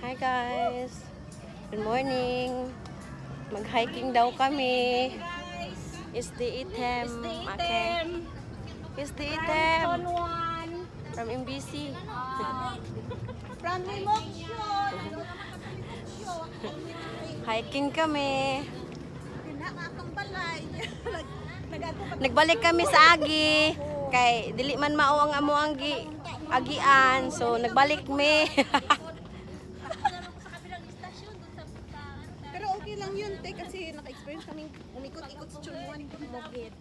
Hi guys! Good morning! Mag-hiking daw kami. Is the item. Okay. Is the item. From MBC. From Limoksyon. Hiking kami. Nagbalik kami sa Agi. Kay dili man mao ang amo ang agian. So nagbalik mi. Pero okay lang yun, te, kasi naka-experience kaming umikot-ikot sa Chunwan. Bukit.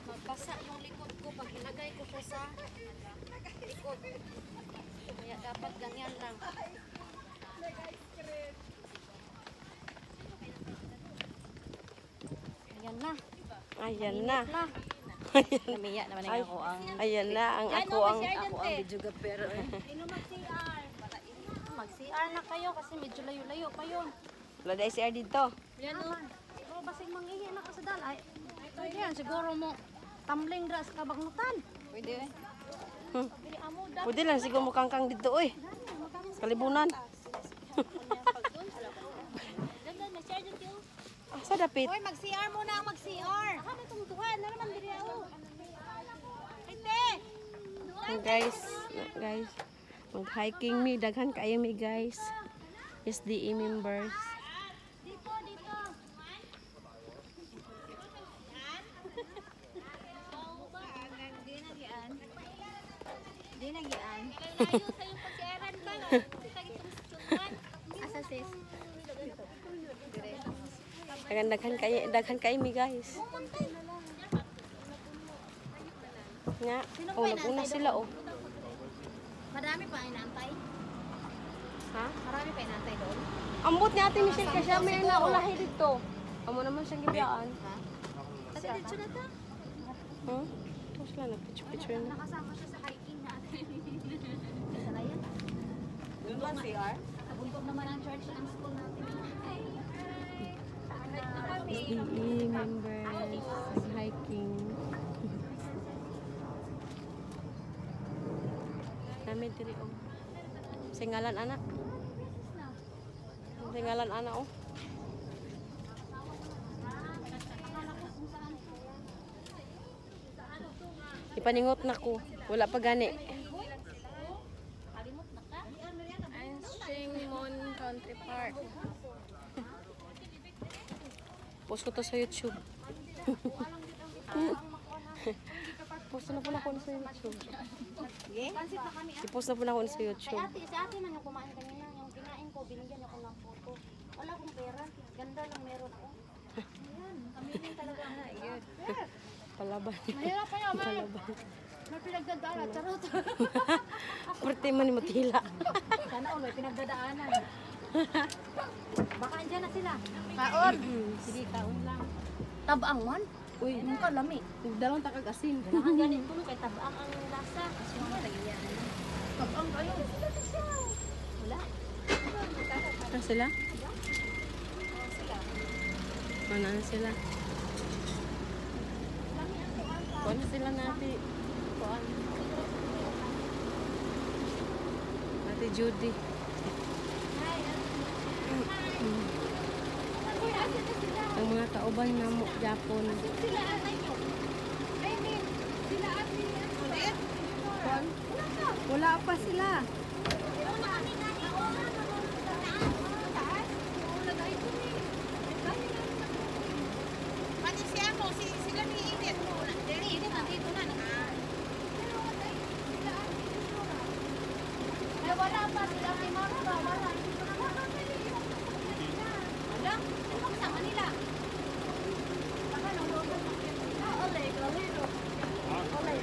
Magbasa yung likod ko pag ilagay ko po sa likod. Kaya dapat ganyan lang. Ayan na. Ayan na. Namiya naman Ay, ako ang ayan na ang ako ang videographer. Mag-CR na kayo kasi medyo layo-layo pa yun. wala dai CR dito. Yan o. Pero basig manghihi na ka sa dalay. Pwede yan, siguro mo tumbling dra sa kabagnutan. Pwede eh. Pwede amo dapat. Pwede lang siguro mukangkang dito oy. Kalibunan. Asa dapit? Hoy, mag-CR muna ang mag-CR. Ano itong tuhan? Ano naman diri ako? Hindi! Guys, mag-hiking mi, daghan kayo mi guys. SDE members. Dito, dito. Di nagian. Layo sa yung pag-CRan ka. Asa sis? Daghan kayo mi guys. Nga, oh naguna sila oh. Marami pa inaantay. Ha? Marami pa inaantay doon. Ambot ni Ate Michelle kasi may naulahi dito. Amo naman siyang gibiyaan. Ha? Kasi dito na ta. Hmm? Tapos lang, nagpicture-picture na. Nakasama siya sa hiking natin. Isa na yan. Doon lang CR? Nabuntog naman ang church ng school natin. SDE members, hiking. Namin diri oh. Singalan anak. Singalan anak oh. Ipaningot na ko. Wala pa gani. Singmon Country Park. Post ko to sa YouTube. Post na po na ko sa YouTube. Pansit na kami. I-post na po na ko sa YouTube. Si ate man yung kumain kanina. Yung kinain ko, binigyan ako ng photo. Wala akong pera. Ganda lang meron ako. Ayan, aminin talaga na. Yun. Palaban. Mahirap pa yun. Palaban. May pinagdadaanan. Charot. Pwerte man ni Matila. Sana all, may pinagdadaanan. Baka andyan na sila. Kaon. Sige, kaon lang. Tabang man? Uy, anong kalami? Dalawang takag asin. Ang ganit ko kay tabang ang lasa. Kasi mga tagiyan. Tabang kayo. Wala. Ano sila? Ano na sila? Kuan sila natin. Kuan. Ate Judy. Ang mga kauban na mo Japon. Sila atay ko. I mean, sila atay yan. Ulit? Kuan? Wala pa sila. Pati siya mo, sila ni Edith. Dili, hindi nandito na. Wala pa sila kay Marta. Wala. Wala. Ano kasama nila? Baka nang loob na. Olay, galero. Olay.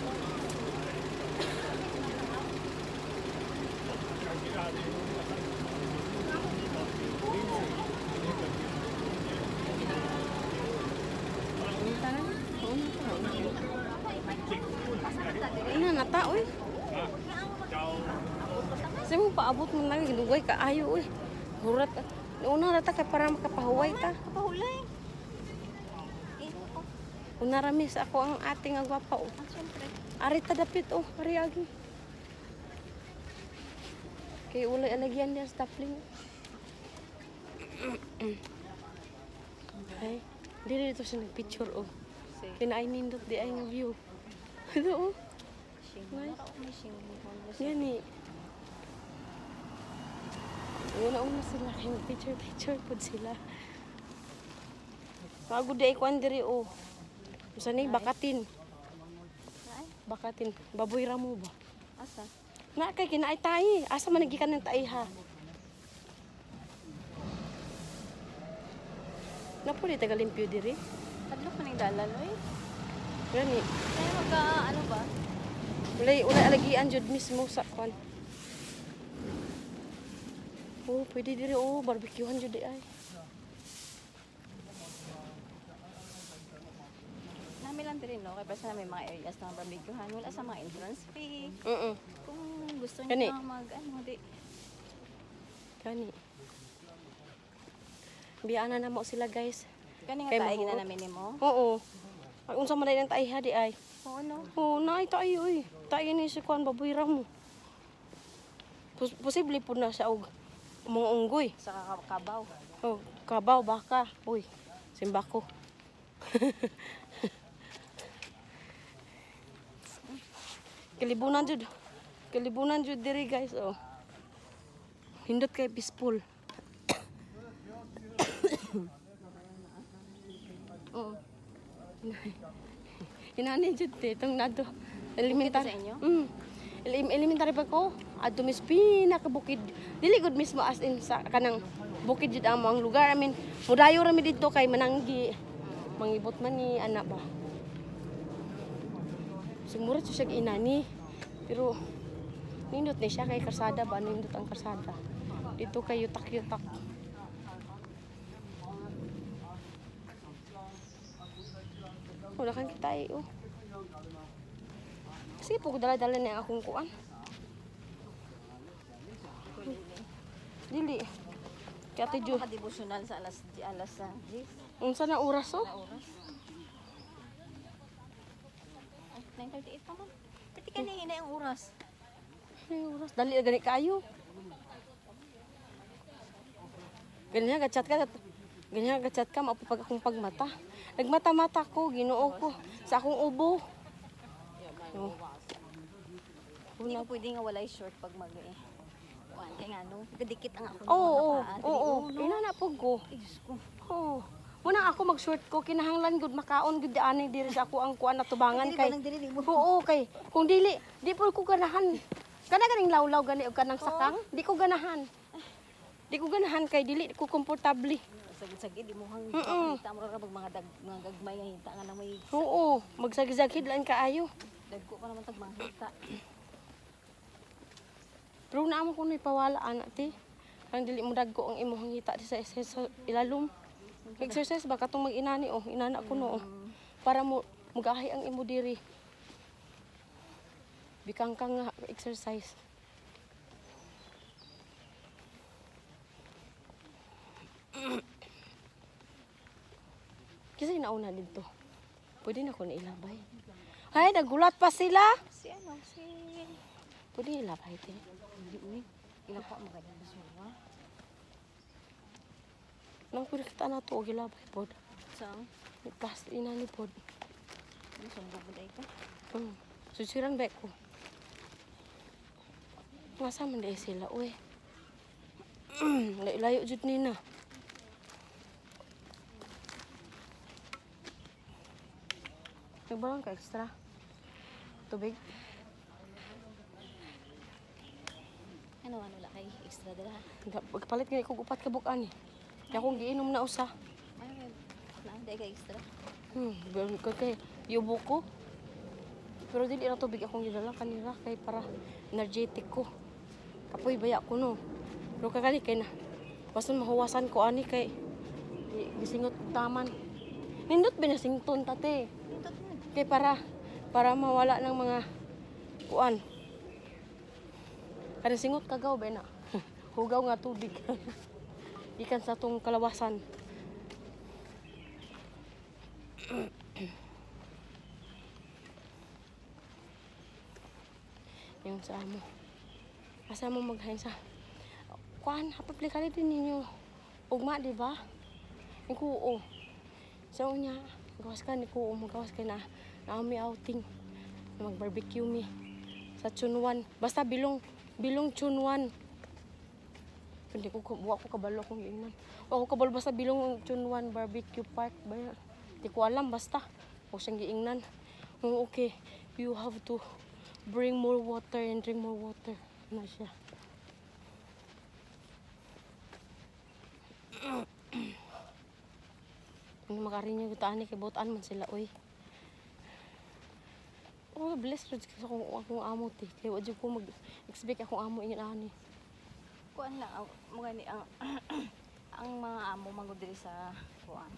Ina nata oy. Sa mo paabot mo lang gidugay ka ayo oy. Hurat. Una rata kay para makapahuway ta. Kapahulay. Una rami sa ako ang ating agwapa oh. Siyempre. Ari ta dapit oh, ari agi. Kay ulay alagyan niya stapling. Ay, dili dito siya nagpicture oh. Kinaay nindot di ay nga view. Ito oh. Yan eh. Ayun na una sila. Kaya picture po sila. Bago di ay kuhan diri oh. Masa ni bakatin. Bakatin. Baboy ramo ba? Asa? Na kay kinaay tayo. Asa man nagikan ng tayo ha? Napuli tagalimpyo diri. Hadlok man yung dalal, oy. Gani. Kaya ano ba? Ulay alagian jud mismo sa kuan. Oh, pwede diri oh, barbecuehan jud di ay. Namin lang din, no? Kaya basta may mga areas na barbecuehan. Wala sa mga entrance fee. Kung gusto Gani. niyo na di. Gani. Biyana na mo sila guys. Kani nga Kay tayo mahuot. na namin mo. Oo. Ay unsa man lang tayo ha di ay. Oo, no? Oo, naay tayo oy. Tayo ni si kuan baboy ramo. Posible po na siya og mga unggoy. Sa kakabaw. Oh, kabaw baka. Uy, simbako. Kalibunan jud. Kalibunan jud diri guys oh. Hindot kay peaceful. Oh. Inani jud itong nato. Elementary. Sa inyo? Elementary pa ko. Adto mis pinakabukid. Dili gud mismo as in sa kanang bukid jud ang mga lugar. I mean, mudayo ra mi dito kay Mananggi. Mangibot man ni anak ba. Sumurot siya inani. Pero nindot ni siya kay karsada ba nindot ang karsada. Dito kay yutak-yutak. Wala kang kita eh, oh. Kasi po, dala-dala na akong kuan. Dili. Kaya ito, Jo. Devotional sa alas 10. Unsa na oras, oh? Oras. Ay, 9:38 pa man. Pati kanina yung oras. Ay, oras. Dali, gani kayo. Ganyan, gachat ka. Ganyan, gachat ka. Mapapag akong pagmata. Nagmata-mata ko, ginoo ko. Sa akong ubo. Oh. Hindi ko pwede nga walay short pag kuan kay nga no. Kadikit ang ako. Oo. Inanapog ko. Oo. Muna ako mag-short ko, kinahanglan gud makaon gud ani diri sa ako ang kuan na tubangan kay. Oo, kay kung dili, di po ko ganahan. Kana ganing lawlaw gani og kanang sakang, di ko ganahan. Di ko ganahan kay dili ko komportable. Sagid-sagid di mo hang kita mo ra mga gagmay nga hita nga na may Oo, magsagid-sagid lang kaayo. dagko pa naman tag mga hita. Pero naamo ko ni pawala ana ti. Ang dili mo dagko ang imong hita sa ilalom. Exercise ba katong mag-inani oh, inana ko no. Para mo mugahi ang imo diri. Bikang kang exercise. Kasi nauna dito. Pwede na ko na ilabay. Ay, nagulat pa sila. Si Pwede ilabay te. ilang pa maganda basura. Nang pwede kita na to, ilabay pod. Sang Plus, inani pod. sumbog mo dai ka. Susiran ba ko? Ngasa man dahil sila, uy. Layo jud nina. Nagbarang ka extra. Tubig. Ano la kay extra dala. Pagpalit nga ko upat ka bukan eh. Kaya akong giinom na usa. Ay, dai ka extra. Kay yubo ko. Pero dili ra tubig akong gidala kanila kay para energetic ko. Kapoy baya ko no. Pero kagani kay na. Basta mahuwasan ko ani kay gisingot taman. Nindot binasington tate. Kay para mawala ng mga kuan. Kada singot kagaw ba na. Hugaw nga tubig. Ikan sa tong kalawasan. Yung sa amo. Asa mo maghain sa kuan hapaplikali din ninyo. Ugma di ba? Ni kuo. So nya gawas ka ni kuo magawas ka na naami outing. Mag-barbecue mi sa Chunwan. Basta bilong Chunwan. Hindi ko buwa ko kabalo kung ingnan. Wa ko kabalo basta bilong Chunwan barbecue park ba. Di ko alam basta. O siyang giingnan. Okay, you have to bring more water and drink more water. Na siya. Yung makarin niya gutaan kay botan man sila oy. Oh, bless rid sa akong amo ti. Kay wa jud ko mag-expect akong amo ingin ani. Kuan lang mo gani ang ang mga amo mangod diri sa kuan.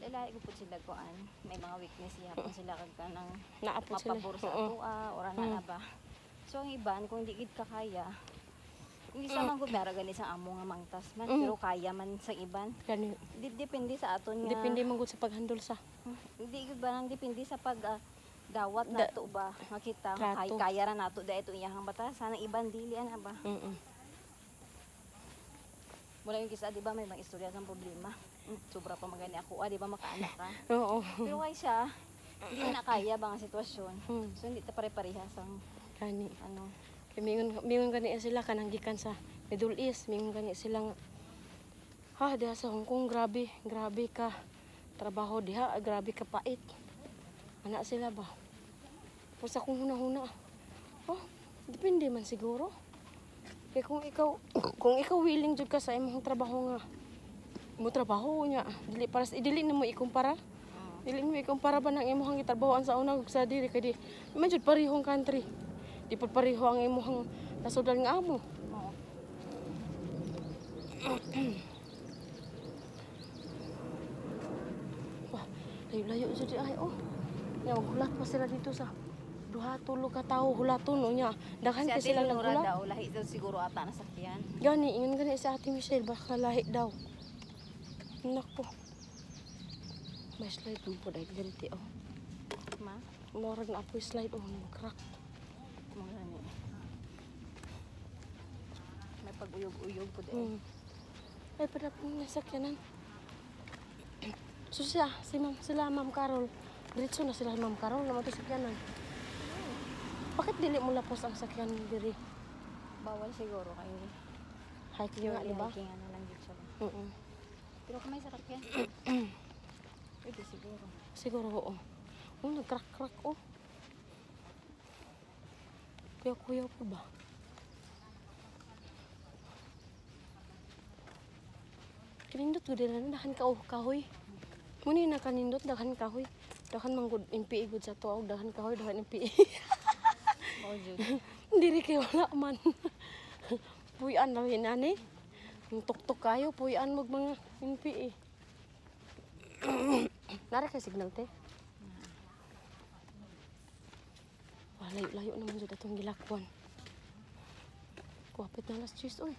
Lalaki ko po sila kuan, may mga weakness siya kung sila kag kanang Naapot sila. mapabor sa atoa ora na ba. So ang iban kung di gid ka kaya, hindi sa man gud mera gani sa amo nga mangtas man pero kaya man sa iban. Kani Depende sa aton nga. depende man gud sa paghandle sa. Hindi gud ba nang depende sa pag dawat nato ba makita Trato. kaya ra nato da ito iyang batasan ang iban dili ana ba. Wala yung kisa di ba may mga istorya ng problema. Sobra pa magani ako di ba makaanak ka. Oo. Pero why siya hindi na kaya ba ang sitwasyon. So hindi ta pare-parehas ang Kani. ano. Kay mingon gani sila kanang gikan sa Middle East, mingon gani sila nga diha sa Hong Kong grabe ka trabaho diha, grabe ka pait. Ana sila ba? Tapos akong huna-huna. Depende man siguro. Kaya kung ikaw willing jud ka sa imong trabaho nga mo trabaho niya, dili na mo ikumpara. Dili mo ikumpara ba nang imong gitrabahoan sa una ug sa dili kay di man jud parehong country. Di pa pareho ang imong nasudlan nga amo. Wah, layo-layo jud ay Nya maghulat pa sila dito sa duha tulo ka tawo hulaton nya. Daghan Si ka Ate sila Leonora naghulat. daw lahi daw siguro ata na sakyan. Gani ingon gani sa Ate Michelle baka lahi daw. Nako. May slide mo po dahil ganiti Ma, Murag na apoy slide crack. mo gani. May pag-uyog-uyog po din. Ay pada po nasakyanan. So sila Ma'am Carol. Diretso na sila Ma'am Carol na matusakyanan. Bakit dili mo lapos ang sakyan diri? Bawal siguro kayo. Hiking nga, di ba? Hiking ano lang dito siya. Pero kung may sakyan. Pwede siguro. Siguro oo. Nag-crack. Kuya po ba? Kanindot ko din na dahan kahoy. Muna na kanindot dahan kahoy. Dahan manggod NPE gud sa tuaw dahan kahoy dahan NPE. Oh, jud. Diri kay wala man. Puyan na hinani. Tuktok kayo puyan mag mga NPE. Nara kay signal te. Layo naman jud atong gilakwan. Kuwapit na last cheese oy.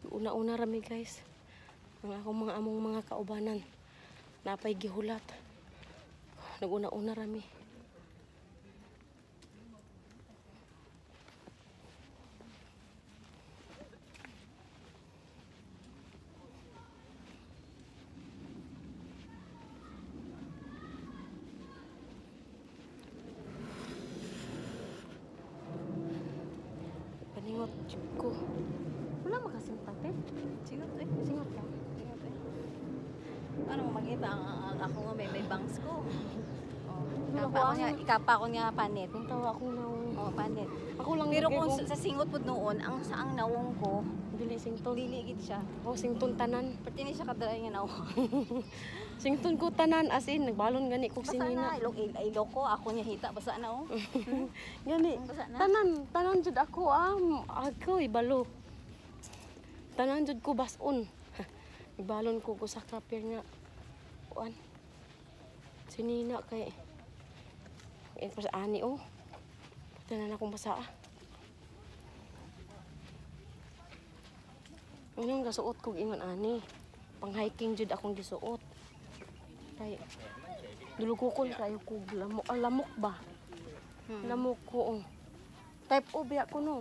Una-una rami guys. Ang akong mga among mga kaubanan. Napay gihulat. Naguna-una rami. Paningot ko. Wala makasimpate. Singot eh. Singot ka. Singot eh. Ano mo makita ang ako nga may bangs ko. Oh, ikapa ko nga panit. Ang tawa akong naong. Oh, panit. Ako lang Pero nagay kung ko. sa singot po noon, ang saang nawong ko, Dili sington. liligid siya. O sington tanan. Pati ni siya kadalay nga nawong. Sington ko tanan as in nagbalon gani kog Basa sinina. na, ilok ko, ako niya hita, basa na oh. Gani. Basa na. Tanan jud ako ako ibalo. Tanan jud ko bason. Ibalon ko sa kapir nga kuan. Sinina kay pas ani tanan akong basa. Unang gasuot kog ingon ani. Pang hiking jud akong gisuot. Kay dulugukon kayo kog lamok ba. Hmm. Namuko. Oh. Type O biya ko no.